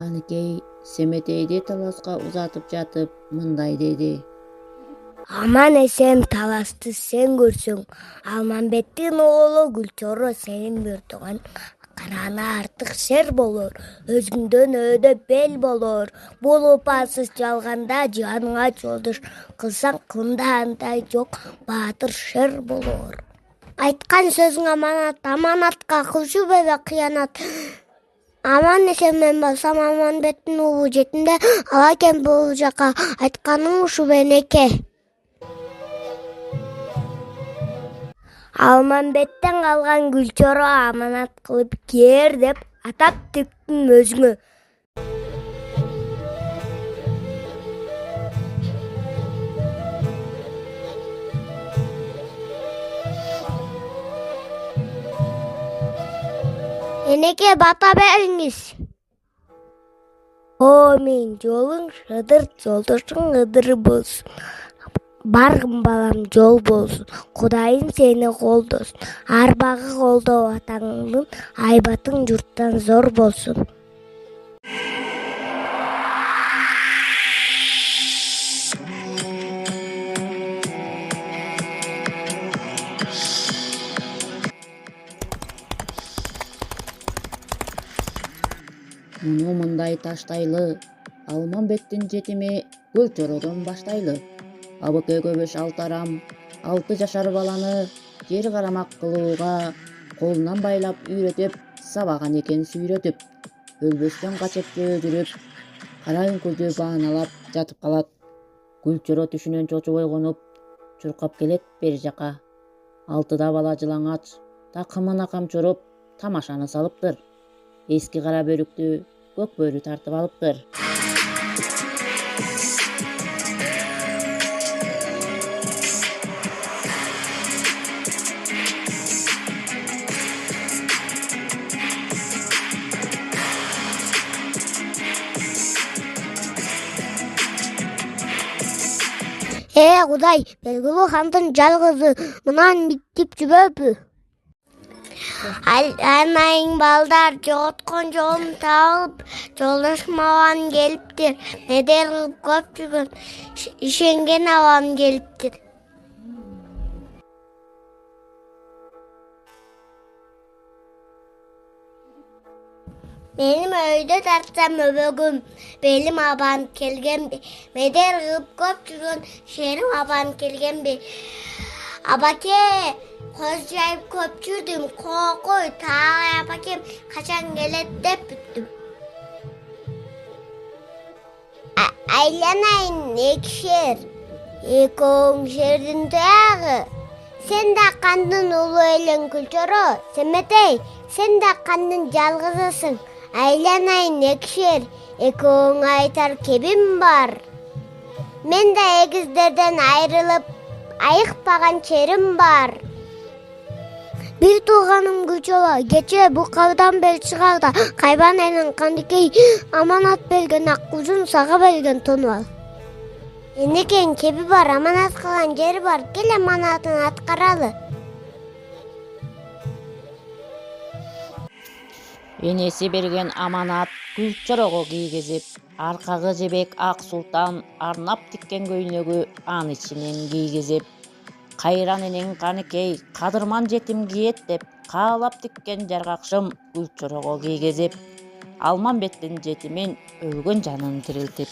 Аныкей Семетейди таласка узатып жатып мындай деди. Аман эсен таласты сен көрсөң, Алмамбеттин оğlu Гүлчоро сенин биртуган карана артык шер болор, өзүңдөн өйдө бел болор. Бул упасыз жалганда жаныңа жолдош кылсаң кында андай жок, баатыр шер болор. Айткан сөзүң аманат, аманатка кылчу бебе кыянат. Аман эсен мен болсам Алмамбеттин уулу жетинде ала экен бул жака, айтканың ушу бенеке. Алмамбеттен калган Гүлчоро аманат кылып кээр деп атап тиктим өзүңө. Энеке бата бериңиз. О, мен жолуң шыдыр, жолдошуң ыдыр болсун. Баргын балам жол болсун, Кудайым сени колдосун. Арбагы колдоо атаңдын, айбатың журттан зор болсун. Муну мындай таштайлы, Алмамбеттин жетими Гүлчородон баштайлы. Абыкейгө 5-6 арам 6 жашар баланы жер карамак кылууга колунан байлап үйрөтүп, сабаган экен сүйрөтүп. Өлбөстөн качып жүрүп, кара үңкүлдү бааналап жатып калат. Гүлчоро түшүнөн чочуп ойгонуп, чуркап келет бери жака. 6 бала жылаңач, такымына камчырып, тамашаны салыптыр. Эски кара бөрүктү көк бөрү тартып алыптыр. Кудай, белгилүү хандын жалгызы мынан биттип жүрбөпү? Анайың балдар жоготкон жолун таап, жолдошум абам келиптир. Медер кылып көп жүргөн, ишенген абам келиптир. Менин өйдө тартсам өбөгүм, белим абан келгенби? Медер кылып көп жүргөн, ишеним абан келгенби? Абаке, көз жайып көп жүрдүм, кокой, тагы абакем качан келет деп бүттүм. Айланайын экшер, экөөң шердин туягы. Сен да кандын улуу элең Гүлчоро, Семетей, сен да кандын жалгызысың. Айланайын экшер, экөөң айтар кебим бар. Мен да эгиздерден айрылып, айыкпаган черим бар. Бир тууганым Гүлчоро, кечээ букабдан бел чыгаарда Кайбан энең Кандыкей аманат берген аккузун сага берген тону ал. Энекең кеби бар, аманат кылган жери бар, кел аманатын аткаралы. Энеси берген аманат Гүлчорого кийгизип, аркагы жебек Ак Султан арнап тиккен көйнөгү ан ичинен кийгизип, Кайран энең Каныкей кадырман жетим киет деп каалап тиккен жаргакшым Гүлчорого кийгизип, Алмамбеттин жетимин өлгөн жанын тирилтип.